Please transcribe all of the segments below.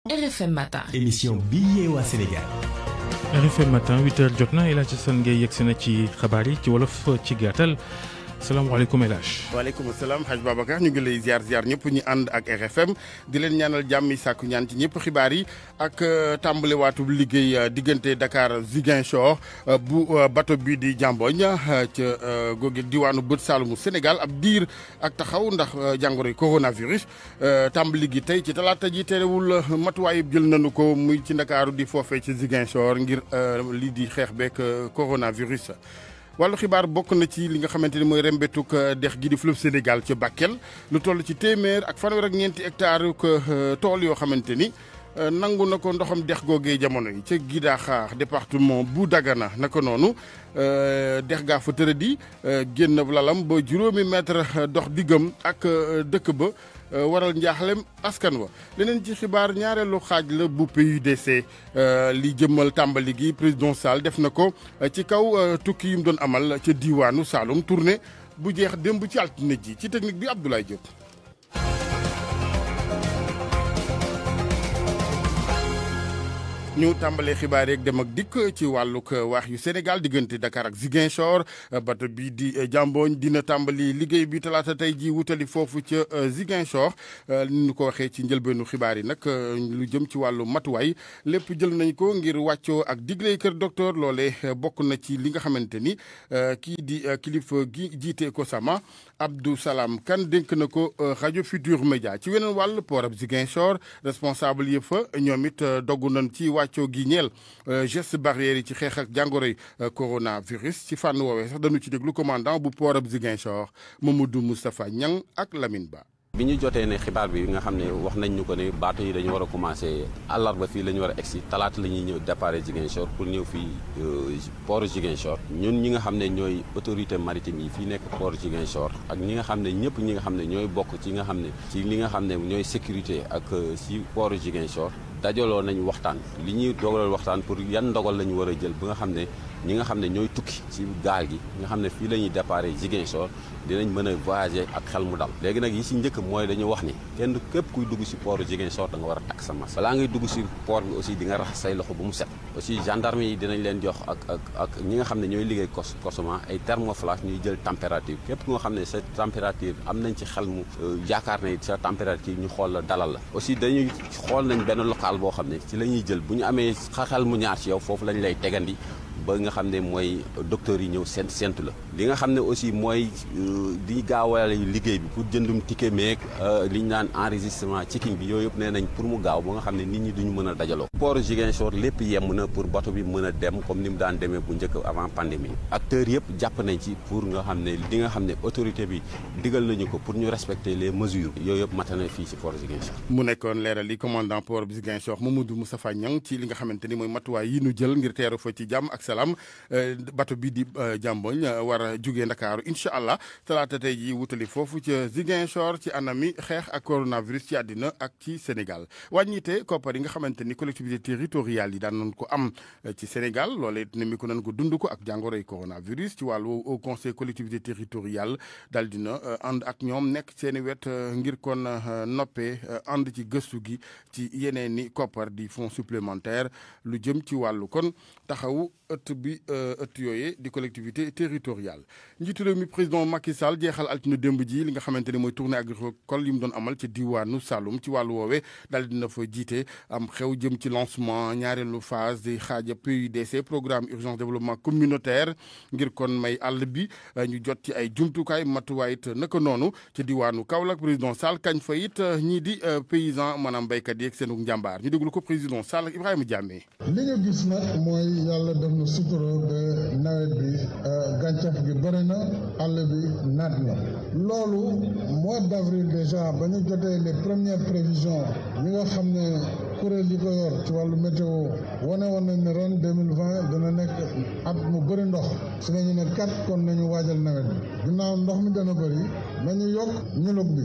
RFM Matin. émission bi yee waa Sénégal. RFM Matin 8h jot na El Hadj Assane Gueye yegsi na ci xabaar yi ci wolof ci gàttal salaamaaleykum El Hadj. waaleykum salaam Hadj Babacar ñu ngi lay ziar ñëpp ñu ànd ak RFM di leen ñaanal jàmm yi sàkku ñaan ci ñëpp xibaar yi ak tàmbaliwaatu liggéey diggante Dakar Ziguinchor bu bateau bi di Jamboñ ca googu diwaanu bët Saalumu Sénégal ab diir ak taxaw ndax jàngoro coronavirus tàmbali gi tey ci talaata ji terewul matuwaay jël nañu ko muy ci Ndakaaru di foofee ci Ziguinchor ngir lii di xeex beeg coronavirus. wàllu xibaar bokk na ci li nga xamante ni mooy rembetuk dex gi di fleuve Sénégal ca Bakel lu toll ci téeméer ak fanweer ak ñeenti hectares tool yoo xamante ni nangu na ko ndoxam dex googee jamono yi ca Gidaxaar département bu Dagana naka noonu dex gaa fa tëradi génn lalam ba juróomi mètre dox diggam ak dëkk ba waral njaaxlem askan wa leneen ci xibaar ñaareelu xaaj la bu PUDC li jëmmal tàmbali gi président Sall def na ko ci kaw tukki yu mu doon amal ca diwaanu Saloum tournée bu jeex démb ci altine ji ci technique bi Abdoulaye Diop. ñu tàmbalee xibaar yeeg dem ak dikk ci wàllug waax yu Sénégal diggante Dakar ak Ziguinchor bateau bi di Jamboñ dina tàmbali liggéey bi talaata tey ji wutali foofu ca Ziguinchor ni ñu ko waxee ci njëlbeenu xibaar yi nag lu jëm ci wàllu matuwaay lépp jël nañ ko ngir wàccoo ak digley kër docteur loole bokk na ci li nga xamante ni kii di kilifa gi jiite ko sama Abdou Salam Kane dénk na ko rajo Futur Média ci weneen wàll port ab Ziguinchor responsable yëpp fa ñoom it dogg nañ ci wàccoo gi ñeel geste barrière yi ci xeex ak jàngoroy coronavirus ci fànn woowee sax dañu ci déglu commandant bu port ab Ziguinchor Mamadou Moustapha Niang ak Lamine Ba. bi ñu jotee ne xibaar bi nga xam ne wax nañ ñu ko ne bateau yi dañu war a commencé àllarba fii la ñu war a egsi talaata la ñuy ñëw départ Ziguinchor pour ñëw fii port Ziguinchor ñun ñi nga xam ne ñooy autorité maritime yi fii nekk port Ziguinchor ak ñi nga xam ne ñëpp ñi nga xam ne ñooy bokk ci nga xam ne ci li nga xam ne ñooy sécurité ak si port Ziguinchor dajaloo nañu waxtaan li ñuy dogalal waxtaan pour yan ndogal la ñu war a jël ba nga xam ne ñi nga xam ne ñooy tukki ci gaal gi nga xam ne fii la ñuy départ Ziguinchor dinañ mën a voyager ak xel mu dal léegi nag yi si njëkk mooy dañu wax ni kenn képp kuy dugg si port Ziguinchor da nga war a takk sa masque balaa ngay dugg si port bi aussi di nga raxas say loxo bu mu set aussi gendarme yi dinañ leen jox ak ñi nga xam ne ñooy liggéey cosement ay thermoflash ñuy jël température képp ku nga xam ne sa température am nañ ci xel mu yaakaar ne sa température ñu xool la dalal la aussi dañuy xool nañ benn local boo xam ne ci la ñuy jël bu ñu amee xel mu ñaar ci yow foofu lañ lay tegandi ba nga xam ne mooy docteur yi ñëw sentu la li nga xam ne aussi mooy di gaawal liggéey bi pour jëndum ticket meeg li ñu naan enregistrement checking bi yooyu yëpp nee nañ pour mu gaaw ba nga xam ne nit ñi duñu mën a dajaloo port Ziguinchor lépp yemm na pour bateau bi mën a dem comme ni mu daan demee bu njëkk avant pandémie acteurs yëpp jàpp nañ ci pour nga xam ne li nga xam ne autorité bi digal nañu ko pour ñu respecter les mesures yooyu yëpp matana fii ci port Ziguinchor. mu nekkoon leeral li commandant port bi Ziguinchor Mamadou Moustapha Niang ci li nga xamante ni mooy matuwaay yi ñu jël ngir teeru fa ci jàmm ak salaam bateau bi di Jamboñ war a jugee Ndakaaru incha allah talaata tey ji wutali foofu ca Ziguinchor ci anami xeex ak coronavirus ci àddina ak ci Sénégal wàññite koppar yi nga xamante ni collectivité territoriale yi daan nañ ko am ci Sénégal loolee it ne ko nañ ko dund ko ak jàngoroy coronavirus ci wàllu au conseil collectivité territoriale daal dina ànd ak ñoom nekk seeni wet ngir kon noppee ànd ci gëstu gi ci yeneen ni koppar di fonds supplémentaire lu jëm ci wàllu kon taxawu ëtt bi ëtt yooyee di collectivité territoriale njiitu réew mi président Macky Sall jeexal altine démb ji li nga xamante ni mooy tournée agricole yi mu doon amal ci diwaanu Saloum ci wàllu woowee daal dina fa jiite am xew jëm ci lancement ñaareelu phase di xaaja PUDC programme urgence développement communautaire ngir kon may àll bi ñu jot ci ay jumtukaay matuwaay it naka noonu ci diwaanu Kaolack président Sall kañ fa it ñii di paysan maanaam béykat yi ak seenu njàmbaar ñu déglu ko président Sall ak Ibrahima Diamé. li nga gis nag mooy yàlla def na sutura ba nawet bi gàncax gi bëri na àll bi naat na loolu mois d'avril déjà ba ñu jotee les premières prévisions yi nga xam ne kuréel yi ko yor ci wàllu météo wane woon nañ ne ren 2020 dana nekk at mu bëri ndox su nañu ne kon nañu waajal nawet bi ginnaaw ndox mi dana bëri nañu yokk ñulug bi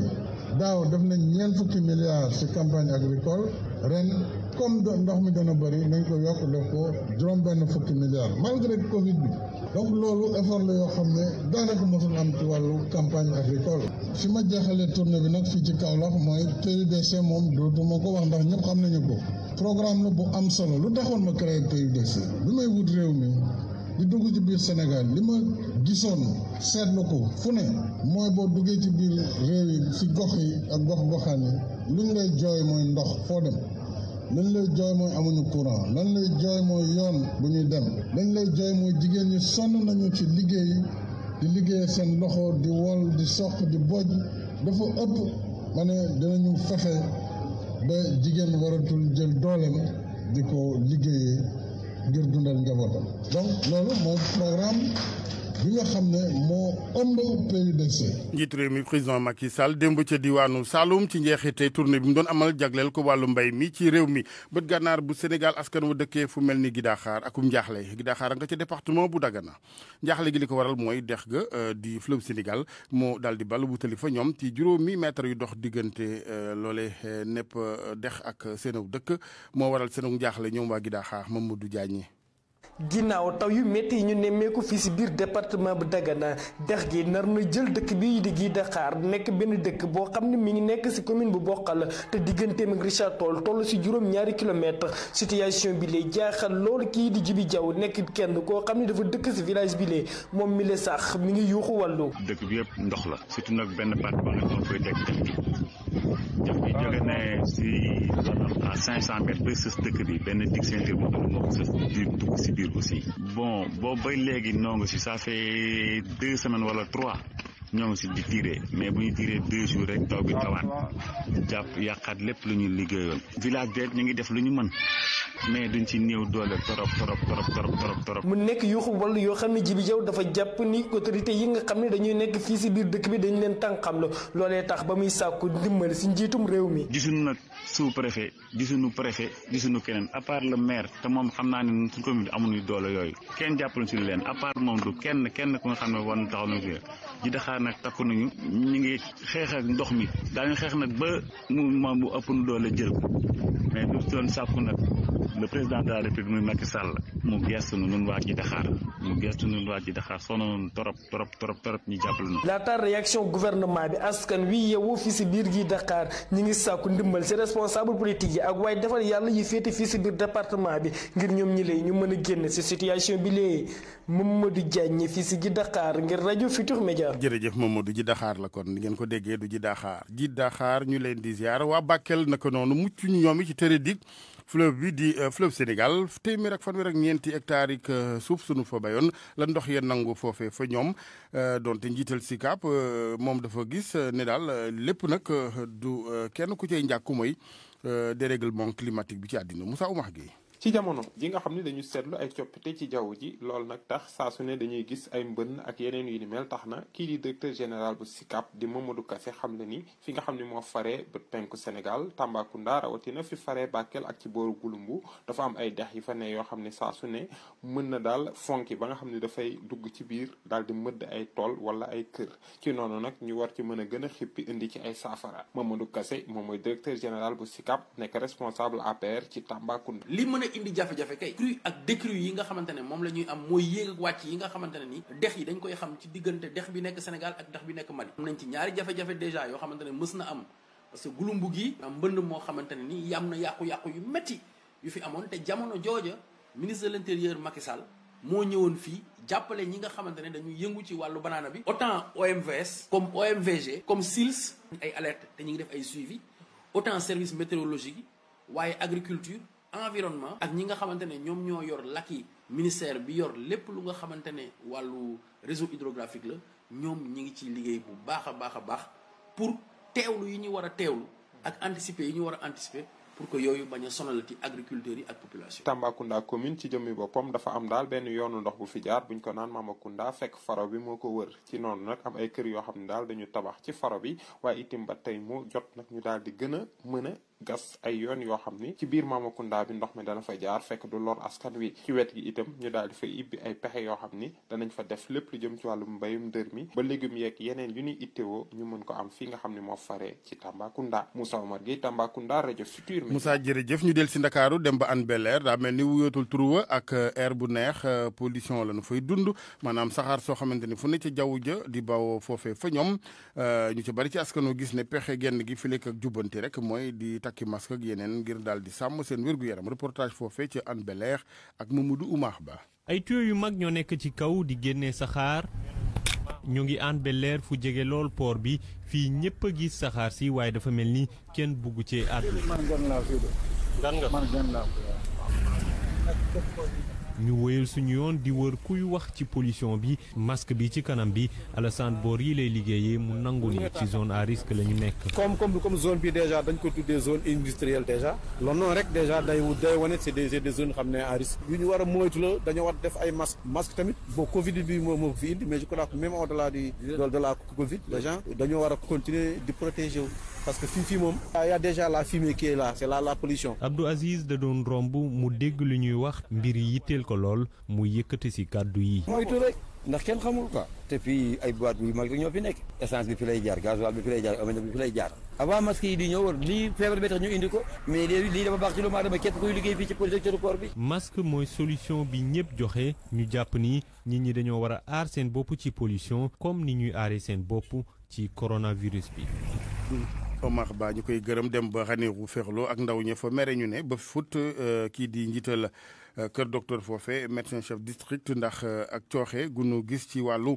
daaw def nañ 40 milliards ci campagne agricole ren comme ndox mi dana bëri nañ ko yokk def ko $50 milliards malgré Covid bi donc loolu effort la yoo xam ne daanaka mosul am ci wàllu campagne agricole fi ma jeexalee tournée bi nag fii ci Kaolack mooy PUDC moom dootuma ko wax ndax ñëpp xam nañu ko programme la bu am solo lu taxoon ma créé PUDC bi may wut réew mi di dugg ci biir Sénégal li ma gisoon seetlu ko fu ne mooy boo duggee ci biir réew yi ci gox yi ak gox-goxaan yi lu ñu lay jooy mooy ndox foo dem lañ lay jooy mooy amuñu courant lañ lay jooy mooy yoon bu ñuy dem lañ lay jooy mooy jigéen ñi sonn nañu ci liggéey di liggéey seen loxo di wol di soq di bojj dafa ëpp ma ne dinañu fexe ba jigéen waratul jël dooleem di ko liggéeyee ngir dundal njabootam donc loolu mooy programme bi nga xam ne moo ëmb PUDC. njiitu réew mi président Macky Sall démb ca diwaanu Saloum ci njeexite tournée bi mu doon amal jagleel ko wàllu mbay mi ci réew mi bët gànnaar bu Sénégal askan wu dëkkee fu mel ni Gidaxaar akum njaaxle Gidaxaar nga ca département bu Dagana njaaxle gi li ko waral mooy dex ga di fleuve Sénégal moo daal di ball bu tali fa ñoom ci juróomi mètre yu dox diggante loole nepp dex ak seenaw dëkk moo waral seenu njaaxle ñoom waa Gidaxaar Mamadou Diagne. ginnaaw taw yu métti yi ñu nemmeeku fii si biir département bu Dagana dex gi nar na jël dëkk bi di Gidaxaar nekk benn dëkk boo xam ne mi ngi nekk si commune bu Bokhal te digganteem ak Richard Toll toll si juróom-ñaari kilomètre situation bi lay jaaxal loolu kii di Jibi Jaw nekk kenn koo xam ne dafa dëkk si village bi lee moom mi le sax mi ngi yuuxu wàllu. dëkk bi yëpp ndox la surtout nag benn part ba nga xam koy teg dex gi jóge ne si à 500 mètres ba sës dëkk bi benn dig ceinture moo ko sës dugg si biir aussi bon boobu ba léegi noo ngi si ça fait 2 semaines wala 3 ñoo ngi si di tiré mais bu ñu tiré 2 jours rek taw bi tawaat jàpp yàqaat lépp lu ñu liggéeyoon village bi ñu ngi def lu ñu mën mais duñ ci néew doole torop. mu nekk yuuxu wàllu yoo xam ne Jibi Jaw dafa jàpp ni autorité yi nga xam ne dañuy nekk fii si biir dëkk bi dañu leen tànqamlu loolee tax ba muy sàkku ndimbal si njiitum réew mi. gisuñu nag sous-préfet gisuñu préfet gisuñu keneen à part le maire te moom xam naa ne suñu commune amuñu doole yooyu kenn jàppaluñ si leen à part moom du kenn ku nga xam ne war na taxaw na fi Gidaxaar nag takku nañu ñu ngi xeex ak ndox mi daañu xeex nag ba mu ëpp nu doole jël ko mais du doon sàkku nag le président de la république muy Macky Sall mu gestu nu nun waa Gidaxaar sonoon torop ñu jàppale nu. laata réaction gouvernement bi askan wi yeewoo fii si biir Gidaxaar ñi ngi sàkku ndimbal si responsable politique yi ak waaye defal yàlla yi féete fii si biir département bi ngir ñoom ñi lay ñu mën a génn si situation bi lee Mamadou Diagne fii si Gidaxaar ngir rajo Futur Média. jërëjëf Mamadou Gidaxaar la kon ngeen ko déggee du Gidaxaar ñu leen di ziar waa Bakel naka noonu mucc ñu ñoom ci tere dig fleuve bi di fleuve Sénégal téeméer ak fanweer ak ñeenti hectares yi suuf sunu fa bayoon la ndox yeen nangu foofee fa ñoom donte njiital SICAP moom dafa gis ne daal lépp nag du kenn ku cay njàkku mooy dérèglement climatique bi ci àddina Moussa Oumar Gueye. ci jamono ji nga xam ne dañu seetlu ay coppite ci jaww ji loolu nag tax saa su ne dañuy gis ay mbënn ak yeneen yu ni mel tax na kii di directeur général bu SICAP di Mamadou Kassé xam ne ni fi nga xam ne moo faree bët penku Sénégal Tambacounda rawatina fi faree Bakel ak ci booru Gouloumbou dafa am ay dex yi fa ne yoo xam ne saa su ne mën na daal fonki ba nga xam ne dafay dugg ci biir daal di mëdd ay tool wala ay kër ci noonu nag ñu war ci mën a gën a xippi indi ci ay saafara Mamadou Kassé moom mooy directeur général bu SICAP nekk responsable APR ci Tambacounda. indi jafe-jafe kay crue ak décrue yi nga xamante ne moom la ñuy am mooy yéeg ak wàcc yi nga xamante ne ni dex yi dañ koy xam ci diggante dex bi nekk Sénégal ak dex bi nekk Mali am nañ ci ñaari jafe-jafe déjà yoo xamante ne mës na am parce que Gouloumbou gi am mbënd moo xamante ne ni yam na yàqu-yàqu yu métti yu fi amoon te jamono jooja ministre de l'intérieur Macky Sall moo ñëwoon fii jàppale ñi nga xamante ne dañuy yëngu ci wàllu banaana bi autant OMVS comme OMVG comme SILS ay alerte te ñu ngi def ay suivi autant service météorologique yi waaye agriculture environnement ak ñi nga xamante ne ñoom ñoo yor lakki ministère bi yor lépp lu nga xamante ne wàllu réseau hydrographique la ñoom ñi ngi ci liggéey bu baax a baax pour teewlu yi ñu war a teewlu ak anticiper yi ñu war a anticiper pour que yooyu bañ a sonalati agriculteurs yi ak population. Tambacounda commune ci jëmmi boppam dafa am daal benn yoonu ndox bu fi jaar buñ ko naan Mamakunda fekk faro bi moo ko wër ci noonu nag am ay kër yoo xam ne daal dañu tabax ci faro bi waaye itam ba tey moo jot nag ñu daal di gën a mën a gas ay yoon yoo xam ni ci biir Mamakunda bi ndox mi dana fa jaar fekk du lor askan wi ci wet gi itam ñu daal di fa ibbi ay pexe yoo xam ni danañ fa def lépp lu jëm ci wàllu mbayum dër mi ba légumes yeeg yeneen yu ñuy ittewoo ñu mën ko am fii nga xam ne moo faree ci Tambacounda Moussa Omar Gueye Tambacounda rajo Futur Média. Moussa jërëjëf ñu del si Ndakaaru dem ba Hann Bel-Air daa mel ni wuyootul turuwa ak air bu neex pollution la nu fay dund maanaam saxaar soo xamante ni fu ne ca jaww ja di bawoo foofee fa ñoom ñu ci bari ci askano gis ne pexe genn gi fi lekk ak jubbanti rek mooy di takki masque ak yeneen ngir daal di sàmm seen wér-gu-yaram reportage foofee ci Hann Bel-Air ak Mamadou Oumar Ba. ay tuyaux yu mag ñoo nekk ci kaw di génnee saxaar ñu ngi Hann Bel-Air fu jege lool port bi fii ñëpp a gis saxaar si waaye dafa mel ni kenn bugg cee àddu. ñu wéyal suñu yoon di wër kuy wax ci pollution bi masque bi ci kanam bi Alassane Boor yi lay liggéeyee mu nangu ni ci zone à risque la ñu nekk. comme zone bi déjà dañ ko tuddee zone industrielle déjà loolu noonu rek déjà day wane c'est des zones xam ne à risque yu ñu war a moytu la dañoo war def ay masque tamit bon Covid bi moo fi indi mais je crois que même au-delà de la Covid les gens dañoo war a continuer di protéger wu parce que fii moom y a déjà la fumée qui est là c'est la pollution. Abdou Aziz da doon romb mu dégg lu ñuy wax mbir yi yitteel ko lool mu yëkkati si kàddu yi. moytu rek ndax kenn xamul quoi te fii ay boîte yu mag ñoo fi nekk essence bi fi lay jaar gasoil bi fi lay jaar amana bi fi lay jaar avant masque yi di ñëw lii feebar bi tax ñu indi ko mais lii dafa baax ci lu ma dama képp kuy liggéey fii ci protecteur port bi. masque mooy solution bi ñëpp joxe ñu jàpp ni nit ñi dañoo war a aar seen bopp ci pollution comme ni ñuy aaree seen bopp ci coronavirus bi. Omar Ba ñu koy gërëm dem ba Ranérou Ferlo ak ndaw ña fa mere ñu ne ba fut kii di njiital kër docteur foofe médecin chef district ndax ak cooxe gunu gis ci wàllu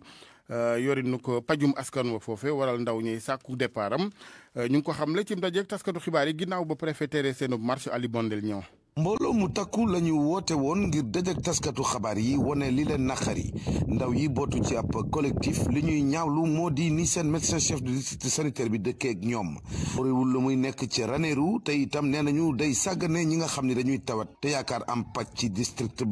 yorinu ko pajum askan wa foofe waral ndaw ñuy sàkku départ am ñu ngi ko xamle ci ndajeek taskatu xibaar yi ginnaaw ba préfet tere seenub marche Ali Bandel ñëw. mbooloo mu takku la ñu woote woon ngir dajak taskatu xabaar yi wane li leen naqari ndaw yi bootu ci ab collectif li ñuy ñaawlu moo di ni seen médecin chef de district sanitaire bi dëkkee ak ñoom réewul la muy nekk ci Ranérou te itam nee nañu day sàggane ñi nga xam ne dañuy tawat te yaakaar am paj ci district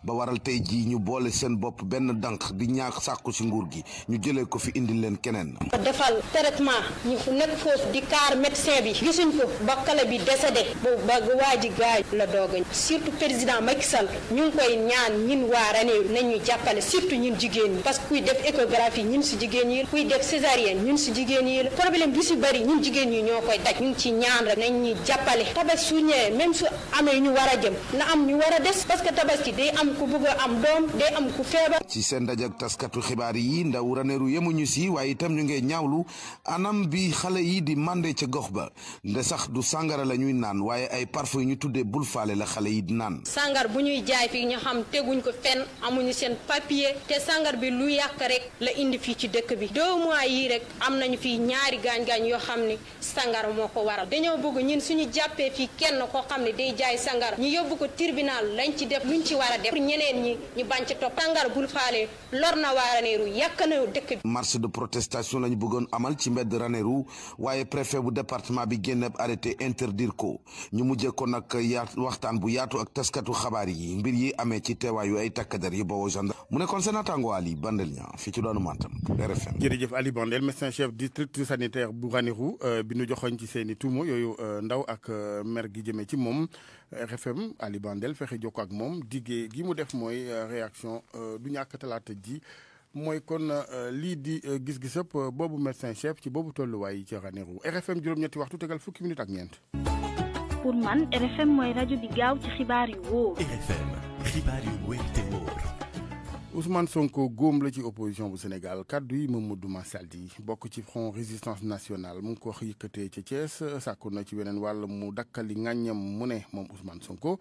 ba waral tey jii ñu boole seen bopp benn dànk di ñaax sàkku ci nguur gi ñu jëlee ko fi indi leen keneen. defal traitement ñu nekk foofu di kaar médecin bi gisuñ ko ba kale bi décédé ba waa ji gaañ la doog surtout président Macky Sall ñu ngi koy ñaan ñun waa Ranérou nañ ñu jàppale surtout ñun jigéen ñi parce que kuy def échographie ñun si jigéen ñi kuy def césarienne ñun si jigéen ñi problème bi si bëri ñun jigéen ñi ñoo koy daj ñu ngi ci ñaan rek nañ ñu jàppale tabaski su ñëwee même su amee ñu war a jëm na am ñu war a des parce que tabaski day am ku bëgg a am doom day am ku feebar. ci seen dajak taskatu xibaar yi ndaw Ranérou yemuñu si waaye itam ñu ngi ñaawlu anam bi xale yi di mànde ca gox ba nde sax du sàngara la ñuy naan waaye ay parfum yu ñu tuddee bul faale la xale yi di naan. sàngar bu ñuy jaay fii ñu xam teguñ ko fenn amuñu seen papier te sàngar bi lu yàq rek la indi fii ci dëkk bi 2 mois yii rek am nañu fii ñaari gaañ-gaañ yoo xam ne sàngar moo ko waral dañoo bëgg ñun suñu jàppee fii kenn koo xam ne day jaay sàngar ñu yóbbu ko tribunal lañ ci def luñ ci war a def ñeneen ñi ñu bañ ci topp sàngar bul faale lor na waa Ranérou yàq na dëkk bi. marche de protestation lañu bëggoon amal ci mbedd Ranérou waaye préfet bu département bi génn arrêté interdire ko ñu mujjee ko nag waxtaan bu yaatu ak taskatu xabaar yi mbir yi amee ci teewaayu ay takk-der yi bawoo gendarme mu nekkoon seen naataango Ali Bandel ñaa fii ci doonu Matam RFM. jërëjëf Ali Bandel médecin chef district sanitaire bu Ranérou bi nu joxoñ ci seeni tuuma yooyu ndaw ak mer gi jëmee ci moom RFM Ali Bandel fexe jokko ak moom diggee gi mu def mooy réaction du ñàkk talaata ji mooy kon lii di gis-gisab boobu médecin chef ci boobu tolluwaay yi ci Ranérou RFM juróom-ñetti waxtu tegal fukki minute ak ñeent. pour man RFM mooy rajo bi gaaw ci xibaar yu wóor. RFM xibaar yu wóor te wóor. Ousmane Sonko góom la ci opposition bu Sénégal kaddu yi Mamadou Massaldi bokk ci front résistance nationale mu ngi ko yëkkatee ca Thiès sàkku na ci weneen wàll mu dakkali ŋàññam mu ne moom Ousmane Sonko.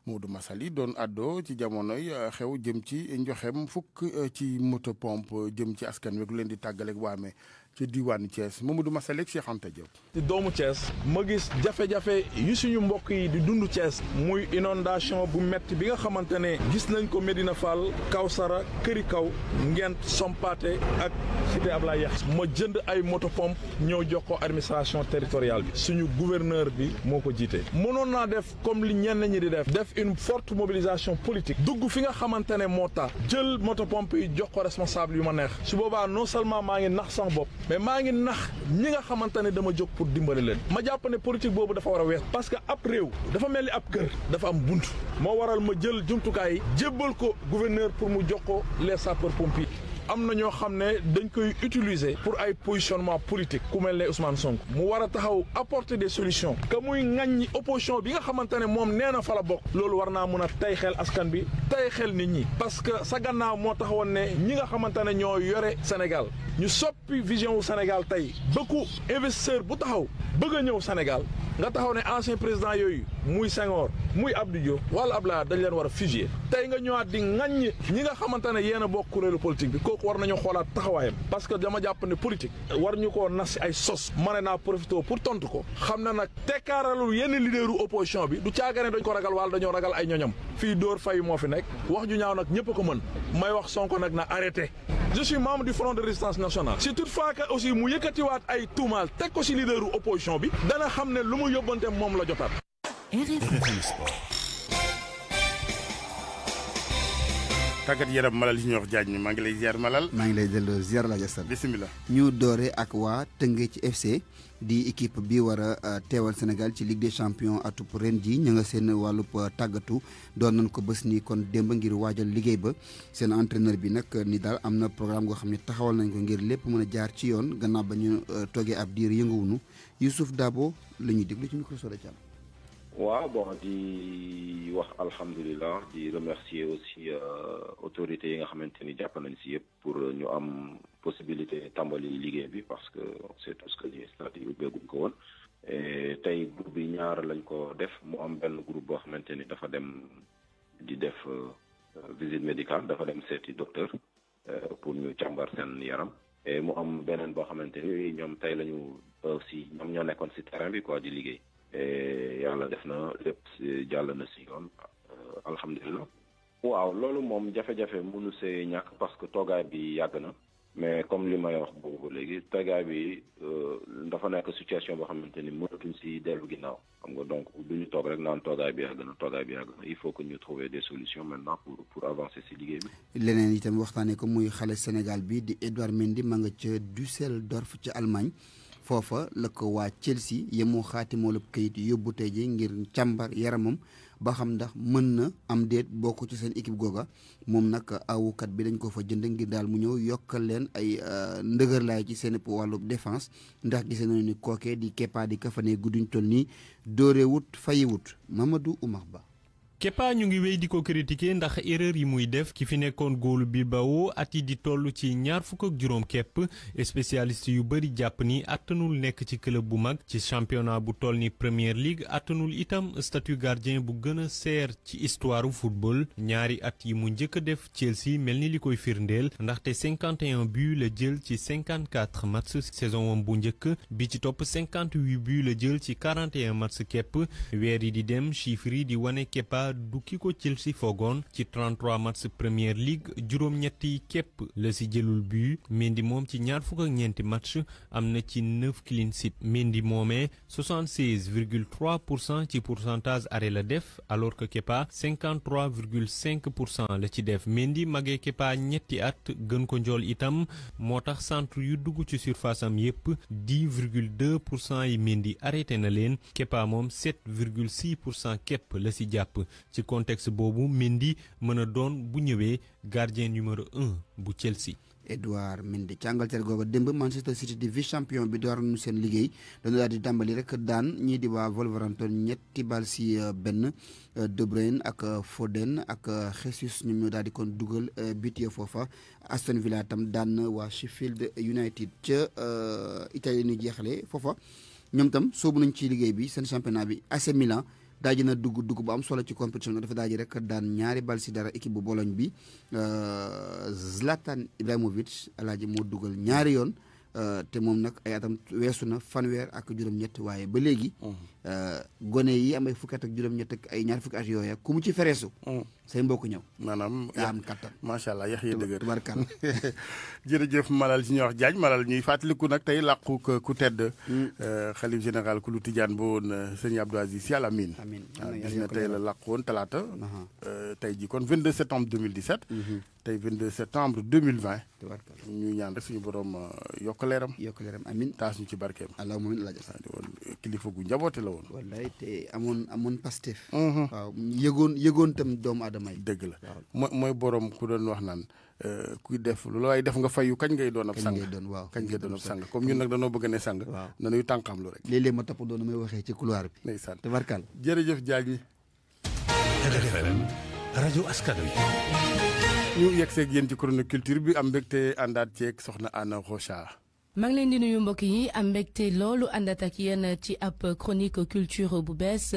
Mamadou Massaldi doon àddoo ci jamonoy xew jëm ci njoxem fukk ci moto pompe jëm ci askan wi lu leen di tàggaleeg waame ci diwaanu Thiès Mamadou Massaldi ak Cheikh Anta Diop. ci doomu Thiès ma gis jafe-jafe yu suñu mbokk yi di dund Thiès muy inondation bu metti bi nga xamante ne gis nañ ko Medina Fall Kawsara Këri Kaw Ngent Sompaate ak cité Ablaye Yax ma jënd ay moto pompe ñëw jox ko administration territoriale bi suñu gouverneur bi moo ko jiite mënoon naa def comme li ñenn ñi di def une forte mobilisation politique dugg fi nga xamante ne moo tax jël moto pompe yi jox ko responsable yu ma neex su boobaa non seulement maa ngi nax sama bopp mais maa ngi nax ñi nga xamante ne dama jóg pour dimbali leen ma jàpp ne politique boobu dafa war a wees parce que ab réew dafa mel ni ab kër dafa am bunt moo waral ma jël jumtukaay yi jébbal ko gouverneur pour mu jox ko les sapeurs pompiers am na ñoo xam ne dañ koy utiliser pour ay positionnement politique ku mel ne Ousmane Sonko mu war a taxaw apporter des solutions que muy ŋaññi opposition bi nga xamante ne moom nee na fa la bokk loolu war naa mun a tey xel askan bi tey xel nit ñi parce que sa gannaaw moo taxawoon ne ñi nga xamante ne ñoo yore Sénégal ñu soppi vision wu Sénégal tey bëggu investisseur bu taxaw bëgg a ñëw Sénégal nga taxaw ne ancien président yooyu muy Senghor muy Abdou Diouf wala Abdoulaye dañ leen war a fusiller tey nga ñëwaat di ŋaññi ñi nga xamante ne yéen a bokk kuréelu politique bi kooku war nañu xoolaat taxawaayam parce que dama jàpp ne politique war ñu koo nas si ay sos mane naa profité pour tontu ko xam na nag tekkaaralul yenn leaderu opposition bi du caagane dañ ko ragal wala dañoo ragal ay ñoñam fii dóor fay moo fi nekk wax ju ñaaw nag ñëpp a ko mën may wax Sonko nag na arrêté je suis membre du front de résistance nationale si toutefois que aussi mu yëkkatiwaat ay tuumaal teg ko si leaderu opposition bi dana xam ne lu mu yóbbante moom la jotaat. tàggat yaram Malal Junior Diagne maa ngi lay ziar Malal. maa ngi lay delloo ziar la jasal. bisimilah. ñu doore ak waa Teungueth FC di équipe bi war a teewal Sénégal ci Ligue des champions atub ren ji ña nga seen wàllub tàggatu doon nañ ko bés ni kon démb ngir waajal liggéey ba seen entraîneur bi nag ni daal am na programme goo xam ne taxawal nañ ko ngir lépp mën a jaar ci yoon gannaaw ba ñu toogee ab diir yënguwunu Youssouf Dabo la ñuy déglu ci micro Soda Thiam. waaw bon di wax alhamdulilah di remercier aussi autorités yi nga xamante ni jàpp nañ si yëpp pour ñu am possibilité tàmbali liggéey bi parce que c'est tout ce que les stades yi ubbeeguñ ko woon et tey groupe bi ñaar lañ ko def mu am benn groupe boo xamante ni dafa dem di def visite médicale dafa dem seeti docteur pour ñu càmbar seen yaram et mu am beneen boo xamante ni ñoom tey lañu aussi ñoom ñoo nekkoon si terrain bi quoi di liggéey yàlla def na lépp jàll na si yoon alhamdulilah. waaw loolu moom jafe-jafe mënu see ñàkk parce que toogaay bi yàgg na mais comme li may wax boobu léegi toogaay bi dafa nekk situation boo xamante ni mënatuñ si dellu ginnaaw xam nga donc du ñu toog rek naan toogaay bi yàgg na il faut que ñu trouver des solutions maintenant pour avancer si liggéey bi. leneen itam waxtaanee ko muy xale Sénégal bi di Edouard Mendy ma nga ca Düsseldorf ca Allemagne. foofa la ko waa Chelsea yemoo xaatimoo la kayit yóbbu tey ji ngir càmbar yaramam ba xam ndax mën na am déet bokk ci seen équipe googa moom nag awukat bi dañ ko fa jënd ngir daal mu ñëw yokkal leen ay ndëgërlaay ci seen wàllu défense ndax gisee nañu ni kookee di Kepa di Kafane gudduñ toll nii dóorewut fayiwut Mamadou Oumar Ba. Kepa ñu ngi wéy di ko critiquer ndax erreur yi muy def ki fi nekkoon góolu Bilbao at yi di toll ci 25 képp spécialiste yu bëri jàpp ni attanul nekk ci club bu mag ci championnat bu toll ni Premier League attanul itam statut gardien bu gën a seer ci histoire football ñaari at yi mu njëkk a def Chelsea mel ni li koy firndeel ndaxte 51 buts la jël ci 54 match saison wam bu njëkk bi ci topp 58 buts la jël ci 41 match képp weer yi di dem chiffres yi di wane Kepa du ki ko Chelsea foogoon ci 33 match Premier League juróom-ñetti képp la si jëlul but Mendy moom ci 24 match am na ci 9 clean sheet Mendy moomee 76,3% ci pourcentage arrêt la def alors que Kepa 53,5% la ci def Mendy magee Kepa ñetti at gën ko njool itam moo tax centre yu dugg ci surface am yépp 10,2% yi Mendy arrêté na leen Kepa moom 7,6% képp la si jàpp ci contexte boobu Mendy mën a doon bu ñëwee gardien numéro 1 bu Chelsea. Edouard Mendy ci Angleterre googa démb Manchester City di vice champion bi door nañu seen liggéey dañu daal di tàmbali rek daan ñii di waa Wolverhampton ñetti bal si benn De Bruyne ak Foden ak Jesus ñoom ñoo daal di kon dugal but ya foofa Aston Villa tam daan waa Sheffield United ca Italie ñu jeexale foofa ñoom tam soobu nañ ci liggéey bi seen championnat bi AC Milan daaji na dugg bu am solo ci compétition dafa daaji rek daan ñaari bal si dara équipe bu Bologne bi Zlatan Ibrahimovic alaaji moo dugal ñaari yoon te moom nag ay atam weesu na fanweer ak juróom-ñett waaye ba léegi gone yi am ay fukki at ak juróom-ñett ak ay ñaar fukki at yooya ku mu ci fereesu say mbokk ñëw maanaam yaa am kattan macha allah yax yi dëgër tubarkal jërëjëf Malal Junior Diagne Malal ñuy fàttaliku nag tey làqu ku tedd xalif général ku lu Tijaan ba woon sëñ Abdou Aziz Sy Al Amine gis na tey la làqu woon talaata tey ji kon 22 septembre 2017 tey 22 septembre 2020 ñu ñaan rek suñu borom yokk leeram amin taas ñu ci barkeem allahumma amin alaaji woon kilifa gu njaboote la woon wallaay te amoon Pastef waaw yëgoon tam doomu aadama yi dëgg la mooy borom ku doon wax naan kuy def lu la waay def nga fayu kañ ngay doon ab sang kañ ngay doon ab sang comme ñun nag danoo bëgg ne sang nanuy tànqam lu rek léeg-léeg ma topp doon may waxee ci couloir bi ndeysaan tabarkal jërëjëf Diagne RFM rajo askan wi ñu yegg seeg yéen ci chronique culture bi am mbégte àndaat ceeg soxna Anna Rocha maa ngi leen di nuyu mbokk yi am mbégte loolu àndat ak yéen ci ab chronique culture bu bees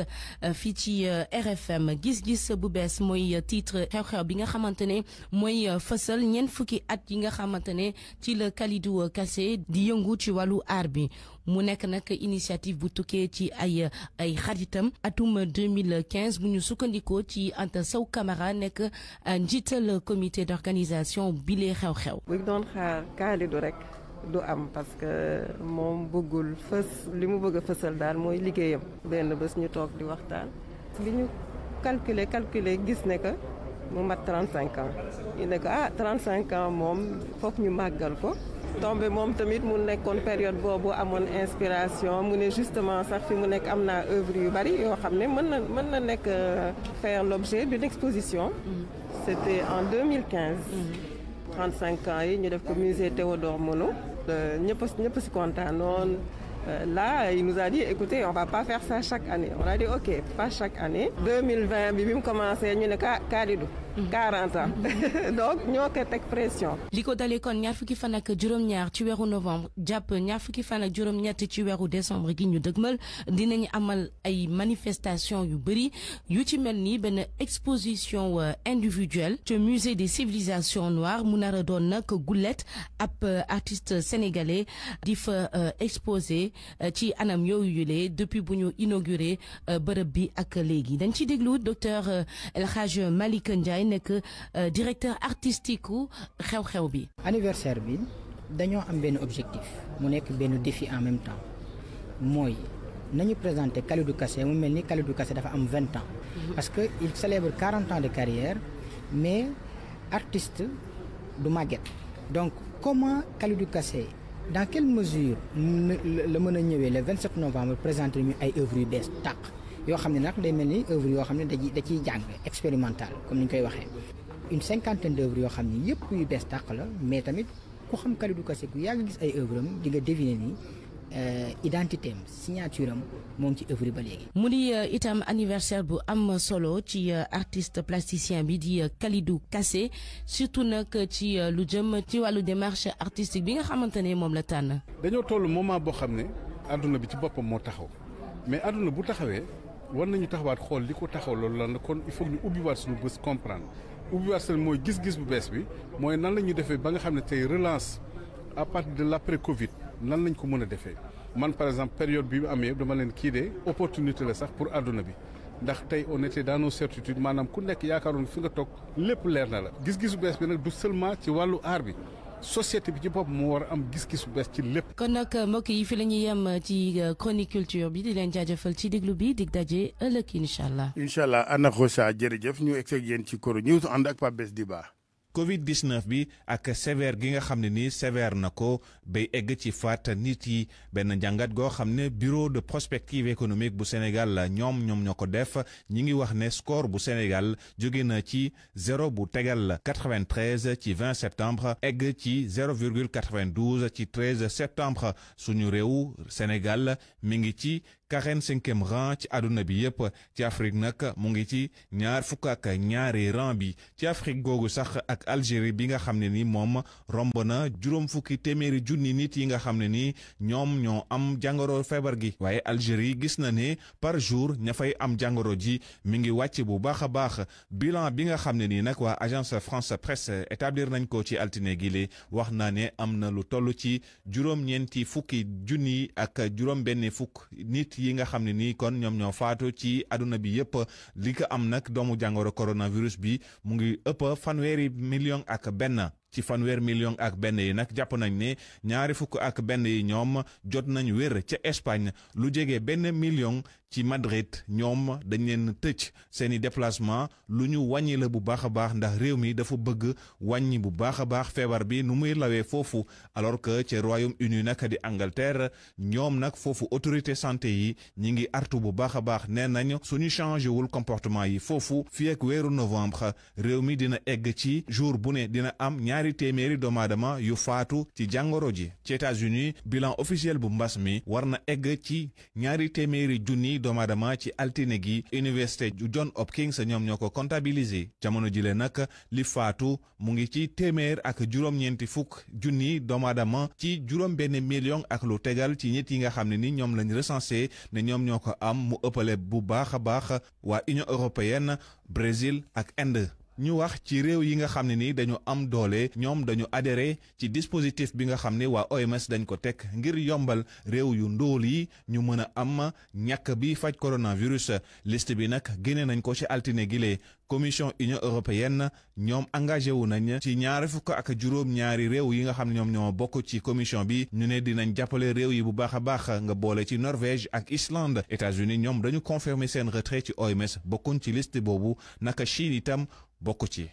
fii ci RFM gis-gis bu bees mooy titre xew-xew bi nga xamante ne mooy fësal ñeent fukki at yi nga xamante ne ci la Kalidou Kassé di yëngu ci wàllu art bi mu nekk nag initiative bu tukkee ci ay xaritam atum 2015 bu ñu sukkandikoo ci Anta Sow Camara nekk njiital comité d'organisation bi lee xew-xew. bu ñu doon xaar Kalidou rek. du am parce que moom bëggul li mu bëgg a fësal daal mooy liggéeyam benn bés ñu toog di waxtaan bi ñu calculer gis ne que mu mat 35 ans ñu ne que 35 ans moom foog ñu màggal ko tombé moom tamit mu nekkoon période boobu amoon inspiration mu ne justement sax fi mu nekk am naa œuvre yu bari yoo xam ne mën na nekk faire l'objet d'une exposition c'était en 2015 35 ans yi ñu def ko musée Théodore Monod ñëpp si kontaanoon là il nous a dit écoutez on va pas faire ça chaque année on a dit ok pas chaque année 2020 bi mu commencé ñu ne Kalidou 40 ans donc ñoo ko teg pression. li ko dalee kon ñaar fukki fan ak juróom-ñaar ci weeru novembre jàpp ñaar fukki fan ak juróom-ñett ci weeru décembre gi ñu dëgmal dinañu amal ay manifestation yu bëri yu ci mel ni benn exposition individuelle ci musée des civilisations noires mu nar a doon nag gulet ab artiste sénégalais di fa exposé ci anam yooyu yule depuis bu ñu inauguré bërëb bi ak léegi dañ ci déglu docteur El Hadj Malick Ndiaye nekk directeur artistique u xew-xew bi. anniversaire bi dañoo am benn objectif mu nekk benn défi en même temps mooy nañu présenter Kalidou Kassé mu mel ni Kalidou Kassé dafa am 20 ans. parce que il célèbre 40 ans de carrière mais artiste du màgget. donc comment Kalidou Kassé dans quelle mesure la mën a ñëwee le 27 novembre présenter ñu ay œuvres yu bees tàq. yoo xam ne nag day mel ni œuvre yoo xam ne da ciy jàng expérimental comme ni ñu koy waxee une 50aine d'œuvres yoo xam ne yëpp yu bees tàq la mais tamit ku xam Kalidou Kassé ku yàgg gis ay œuvre am di nga deviner ni identité am signature am moo ngi ci œuvre yi ba léegi. mu di itam anniversaire bu am solo ci artiste plasticien bi di Kalidou Kassé surtout nag ci lu jëm ci wàllu démarche artistique bi nga xamante ne moom la tànn. dañoo toll moment boo xam ne àdduna bi ci boppam moo taxaw mais àdduna bu taxawee. war nañu taxawaat xool li ko taxaw loolu lan la kon il faut ñu ubbiwaat suñu bës comprendre ubbiwaat seen mooy gis-gis bu bees bi mooy nan la ñuy defee ba nga xam ne tey relance à partir de l'après Covid nan lañ ko mën a defee man par exemple période bi mu amee dama leen kii de opportunité la sax pour àdduna bi ndax tey on était dans nos certitudes maanaam ku nekk yaakaaroon fi nga toog lépp leer na la gis-gis bu bees bi nag du seulement ci wàllu art bi société bi ci bopp moo war a am gis-gis bu bees ci lépp. kon nag mbokk yi fi la ñuy yem ci chronique culture bi di leen jaajëfal ci déglu bi dig daje ëllëg incha allah. incha allah Anna Rocha jërëjëf ñu egg ak yéen ci Koro News ànd ak Pape Bes Diba. Covid-19 bi ak sévère gi nga xam ne nii sévère na ko bay egg ci faat nit yi benn njàngat goo xam ne bureau de prospective économique bu Sénégal la ñoom ñoo ko def ñi ngi wax ne score bu Sénégal jóge na ci 0 bu tegal 93 ci 20 septembre egg ci 0,92 ci 13 septembre suñu réew Sénégal mi ngi ci 45e rang ci àdduna bi yépp ci Afrique nag mu ngi ci ñaar fukk ak ñaari rang bi ci Afrique googu sax ak Algérie bi nga xam ne ni moom romb na juróom fukki téeméeri junni nit yi nga xam ne ni ñoom ñoo am jàngoro feebar gi waaye Algérie gis na ne par jour ña fay am jàngoro ji mi ngi wàcc bu baax a baax bilan bi nga xam ne nii nag waa agence France Presse établir nañ ko ci altine gi li wax naa ne am na lu toll ci juróom-ñeenti fukki junni ak juróom-benn fukk nit yi nga xam ne nii kon ñoom ñoo faatu ci àdduna bi yépp li ko am nag doomu jàngoro coronavirus bi mu ngi ëpp fanweeri million ak benn ci fanweer million ak benn yi nag jàpp nañ ne ñaari fukk ak benn yi ñoom jot nañ wér ca Espagne lu jege benn million ci Madrid ñoom dañ leen tëj seeni déplacement lu ñu wàññi la bu baax a baax ndax réew mi dafa bëgg wàññi bu baax a baax feebar bi nu muy lawee foofu alors que ci Royaume-Uni nag di Angleterre ñoom nag foofu autorité santé yi ñi ngi artu bu baax a baax nee nañ suñu changé wul comportement yi foofu fii ak weeru novembre réew mi dina egg ci jour bu ne dina am ñaari ñaari téeméeri doomu aadama yu faatu ci jàngoro ji ci États-Unis bilan officiel bu mbas mi war na egg ci ñaari téeméeri junni doomu aadama ci altine gi université John Hopkins ñoom ñoo ko comptabiliser jamono jile nag li faatu mu ngi ci téeméer ak juróom-ñeenti fukk junni doomu aadama ci juróom benn million ak lu tegal ci nit yi nga xam ne ni ñoom lañ recensé ne ñoom ñoo ko am mu ëppale bu baax a baax waa Union européenne Brésil ak Inde. ñu wax ci réew yi nga xam ne ni dañu am doole ñoom dañu adhéré ci dispositif bi nga xam ne waa OMS dañ ko teg ngir yombal réew yu ndóol yi ñu mën a am ñàkk bi faj coronavirus liste bi nag génne nañ ko ci altine gile commission Union européenne ñoom engagé wu nañ ci ñaari fukk ak juróom-ñaari réew yi nga xam ne ñoom ñoo bokk ci commission bi ñu ne dinañ jàppale réew yi bu baax a baax nga boole ci Norvège ak Islande États-Unis ñoom dañu confirmer seen retrait ci OMS bokkuñ ci liste boobu naka Chine itam bokk ci.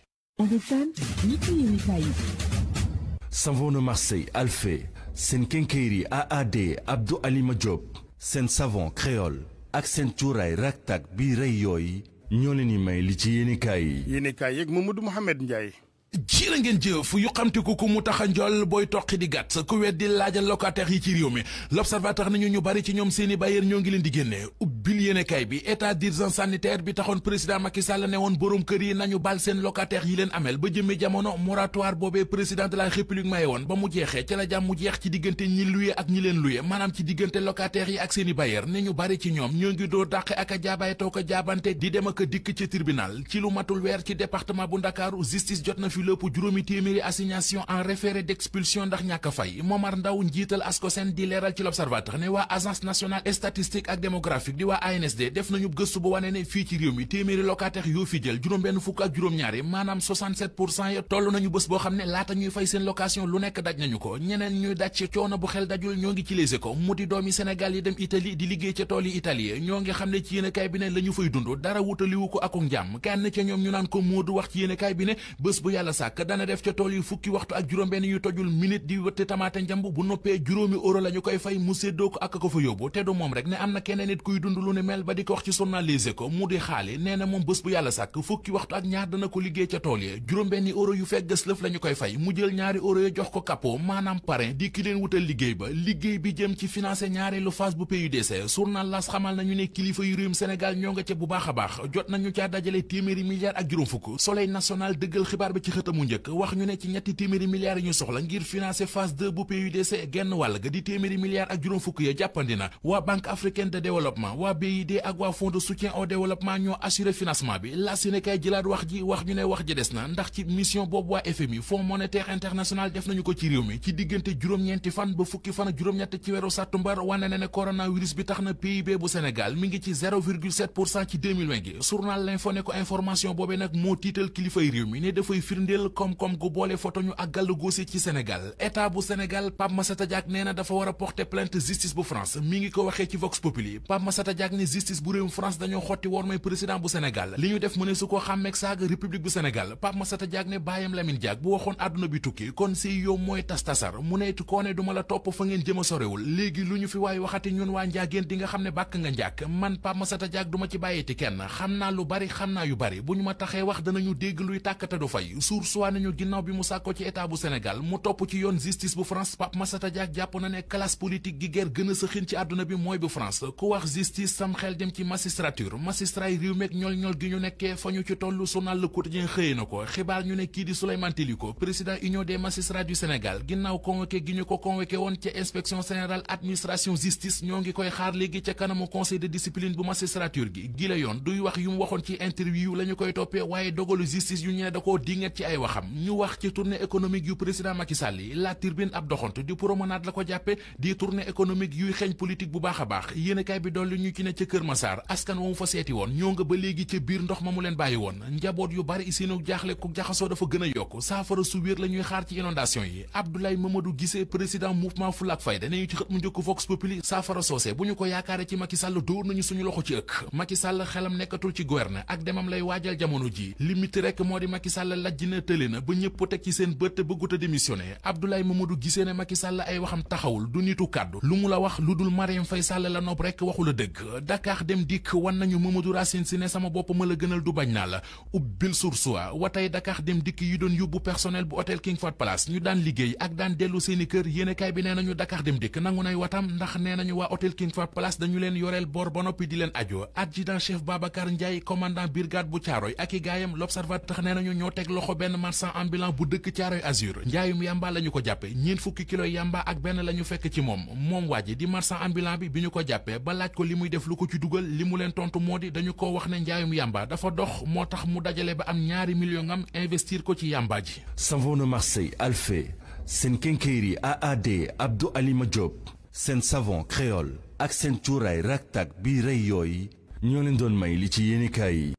Savon de Marseille Alphé seen Kenkeyri AAD Abdou Alima Diop seen savon créole ak seen cuuraay raktak bi rëy yooyu ñoo leen di may li ci yéenekaay yi. yéenekaay yeeg Mamadou Mouhamed Ndiaye. jërë ngeen jëf yu xamtiku ku mu tax a njool booy toqi di gàtt ku weddi laajal locataire yi ci réew mi l'observateur nañu ñu bari ci ñoom seeni bailleur ñoo ngi leen di génne ubbil yéenekaay bi état d'urgence sanitaire bi taxoon président Macky Sall ne woon borom kër yi nañu bal seen locataire yi leen amel ba jëmee jamono moratoire boobee président de la république maye woon ba mu jeexee ca la jàmm mu jeex ci diggante ñi luye ak ñi leen luye maanaam ci diggante locataire yi ak seeni bailleur ne ñu bari ci ñoom ñoo ngi doo dàqe ak a jaabaay toog a jaabante di dem ak a dikk ci tribunal ci lu matul weer ci département bu Ndakaaru justice jot na fi lépp juróomi téeméeri assignation en référé d'expulsion ndax ñàkk a fay Momar Ndaw njiital ASCOSEN di leeral ci l'observateur ne waa agence nationale statistique ak démographique di waa ANSD def nañu gëstu bu wane ne fii ci réew mi téeméeri locataire yoo fi jël juróom-benn fukk ak juróom-ñaari maanaam 67% ya toll nañu bés boo xam ne laata ñuy fay seen location lu nekk daj nañu ko ñeneen ñuy daj ci coono bu xel dajul ñoo ngi ci Les Échos mu di doomi Sénégal yi dem Italie di liggéey ca tool yi Italie ñoo ngi xam ne ci yéenekaay bi ne la ñu fay dund dara wutaliwu ko ak njàmm kenn ca ñoom ñu naan ko Moodu wax ci yéenekaay bi ne bés bu yàlla sàkk dana def ca tool yi fukki waxtu ak juróom-benn yu tojul minute di wëtte tamaate njamb bu noppee juróomi euro la ñu koy fay mu séddoo ko ak ko fa yóbbu te du moom rek ne am na keneen nit kuy dund lu ne mel ba di ko wax ci journal Les Échos mu di xaali nee na moom bés bu yàlla sàkk fukki waxtu ak ñaar dana ko liggéey ca tool yi juróom-benni euro yu fekk gës lëf la ñu koy fay mu jël ñaari euro ya jox ko capot maanaam parrain di ki leen wutal liggéey ba liggéey bi jëm ci financé ñaareelu phase bu PUDC journal L'As xamal nañu ne kilifa yu réewum Sénégal ñoo nga ca bu baax a baax jot nañu caa dajale téeméeri milliards ak juróom fukk Soleil national dëggal xibaar bi ci xëtamu njëkk wax ñu ne ci ñetti téeméeri milliards yi ñu soxla ngir financer phase 2 bu PUDC genn wàll ga di téeméeri milliards ak juróom fukk ya jàppandi na waa Banque africaine de développement waa BID ak waa Fonds de soutien au développement ñoo assuré financement bi la Sénégal jëlaat wax ji wax ñu ne wax ji des na ndax ci mission boobu waa FMI Fonds monétaire international def nañu ko ci réew mi ci diggante juróom-ñeenti fan ba fukki fan ak juróom-ñett ci weeru sàttumbar wane na ne coronavirus bi tax na PIB bu Sénégal mi ngi ci 0,7% ci 2020 gi journal L'Info ne ko information boobee nag moo tiital kilifay réew mi ne dafay firndeel koom-koom gu boole photo ñu ak gàllu góose ci Sénégal état bu Sénégal Pape Massata Diack nee na dafa war a porter plainte justice bu France mi ngi ko waxee ci Vox Populi Pape Massata Diack ne justice bu réewum France dañoo xotti woon may président bu Sénégal li ñu def mu ne su ko xàmmeeg saaga république bu Sénégal Pape Massata Diack ne baayam Lamine Diack bu waxoon àdduna bi tukki kon si yow mooy tas-tasar mu ne koo ne duma la topp fa ngeen jëm a sorewul léegi lu ñu fi waay waxati ñun waa njaageen di nga xam ne bàkk nga njàkk man Pape Massata Diack duma ci bàyyiti kenn xam naa lu bari xam naa yu bari bu ñu ma taxee wax danañu dégg luy tàkkate du fay sursoi nañu ginnaaw bi mu sàkko ci état bu Sénégal mu topp ci yoon justice bu France Pape Massata Diack jàpp na ne classe politique gi guerre gën a sëxin ci àdduna bi mooy bu France ku wax justice sam xel dem ci magistrature magistrat yi réew meeg ñol-ñol gi ñu nekkee fa ñu ci tollu journal Le Quotidien xëyee na ko xibaar ñu ne kii di Souleymane Téliko président union des magistrats du Sénégal ginnaaw convoqué gi ñu ko convoqué woon ca inspection générale administration justice ñoo ngi koy xaar léegi ca kanamu conseil de discipline bu magistrature gi la yoon duy wax yu mu waxoon ci interview la ñu koy toppee waaye dogalu justice yu ñu ne da koo dinget ci ay waxam ñu wax ci tournée économique yu président Macky Sall yi la Tribune ab doxantu di promenade la ko jàppe di tournée économique yuy xeeñ politique bu baax a baax yéenekaay bi dolli ñu ci ne ca Kër Massar askan wa mu fa seeti woon ñoo nga ba léegi ca biir ndox ma mu leen bàyyi woon njaboot yu bari seenu jaaxle ku jaxasoo dafa gën a yokk saafara su wér la ñuy xaar ci inondation yi Abdoulaye Mamadou Guissé président mouvement Fulak Fayda nañu ci xët mu njëkk Vox Populi saafara soosé bu ñu ko yaakaare ci Macky Sall dóor nañu suñu loxo ci ëkk Macky Sall xelam nekkatul ci gouverner ak demam lay waajal jamono ji limite rek moo di Macky Sall lajj na ne tële na ba ñëpp teg ci seen bët bëggut a démissionné Abdoulaye Mamadou gisee ne Macky Sall ay waxam taxawul du nitu kàddu lu mu la wax lu dul Marième Faye Sall la nopp rek waxu la dëgg Dakar dem dikk wan nañu Mamadou Racine Sy ne sama bopp ma la gënal du bañ naa la ubbil source wa tey Dakar dem dikk yi doon yóbbu personnel bu hôtel King Fahd Palace ñu daan liggéey ak daan dellu seeni kër yéenekaay bi nee nañu Dakar dem dikk nangu nay watam ndax nee nañu waa hôtel King Fahd Palace dañu leen yoreel bor ba noppi di leen ajo adjudant chef Babacar Ndiaye commandant brigade bu Thiaroye ak i gaayam l'Observateur nee nañu ñoo teg loxo benn marchand ambulant bu dëkk Thiaroye Azur njaayum yamba la ñu ko jàppe ñeent fukki kilo yamba ak benn la ñu fekk ci moom waa ji di marchand ambulant bi ñu ko jàppee ba laaj ko li muy def lu ko ci dugal li mu leen tontu moo di dañu ko wax ne njaayum yamba dafa dox moo tax mu dajale ba am 2 millions am investir ko ci yamba ji. Savon de Marseille Alphé seen Kenkeyri AAD Abdou Alima Diop seen savon créole ak seen cuuraay raktak bi rëy yooyu ñoo leen doon may li ci yéenekaay yi.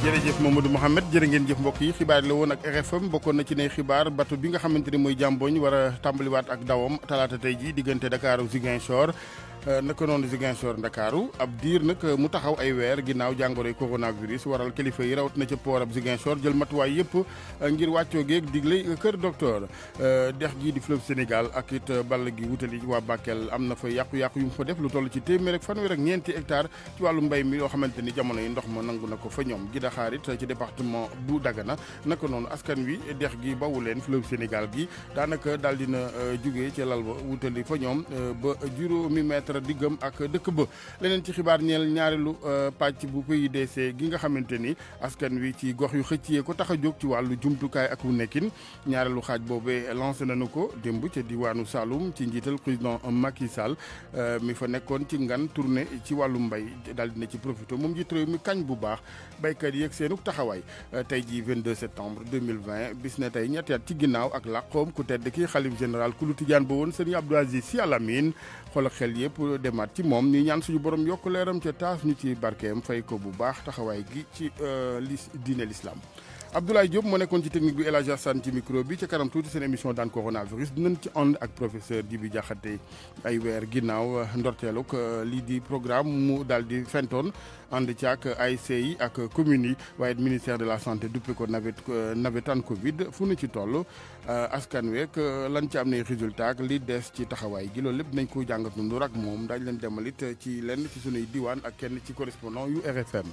jërëjëf Mamadou Mohamed jërë ngeen jëf mbokk yi xibaar la woon ak RFM bokkoon na ci ne xibaar bato bi nga xamante ni mooy jàmboñ war a tàmbaliwaat ak dawam talaata tey ji diggante Dakar Ziguinchor naka noonu Ziguinchor Ndakaaru ab diir nag mu taxaw ay weer ginnaaw jàngoroy coronavirus waral kilifa yi rawat na ca port ab Ziguinchor jël matuwaay yëpp ngir wàccoo geeg digle kër docteur dex gii di fleuve Sénégal ak it ball gi wutali waa Bakel am na fa yàqu-yàqu yu mu fa def lu toll ci téeméer ak fanweer ak ñeenti hectare ci wàllu mbay mi yoo xamante ni jamono yi ndox ma nangu na ko fa ñoom gi da xaarit ci département bu Dagana naka noonu askan wi dex gi bawu leen fleuve Sénégal gi daanaka daal dina jugee ci lal ba wutali fa ñoom ba juróomi mètre diggam ak dëkk ba leneen ci xibaar ñeel ñaareelu pàcc bu PUDC gi nga xamante ni askan wi ci gox yu xëccee ko tax a jóg ci wàllu jumtukaay ak wu nekkin ñaareelu xaaj boobee lancé nañu ko démb ca diwaanu Saloum ci njiital président Macky Sall mi fa nekkoon ci ngan tournée ci wàllu mbay daal dina ci profité moom njiit réew mi kañ bu baax baykat yi ak seenu taxawaay tey jii 22 septembre 2020 bis ne tey ñetti at ci ginnaaw ak làqoom ku tedd ki xalif général ku lu Tijaan ba woon Serigne Abdou Aziz Sy Al Amine xool ak xel yëpp demaat ci moom ni ñaan suñu borom yokk leeram ca taas ñu ci barkeem fay ko bu baax taxawaay gi ci diine l'islam Abdoulaye Diop moo nekkoon ci technique bi El Hadj Assane ci micro bi ca kanam tuuti seen émission daan coronavirus dinañ ci ànd ak professeur Djibi Diakhaté ay weer ginnaaw ndorteeluk lii di programme mu daal di fentoon ànd ci ak ASC yi ak communes yi waaye ministère de la santé duppe ko nawetaan Covid fu nu ci toll askan week lan ci am ne résultat ak li des ci taxawaay gi loolu lépp nañ ko jàngat nu ndur ak moom daañu leen demalit ci lenn ci sunuy diwaan ak kenn ci correspondant yu RFM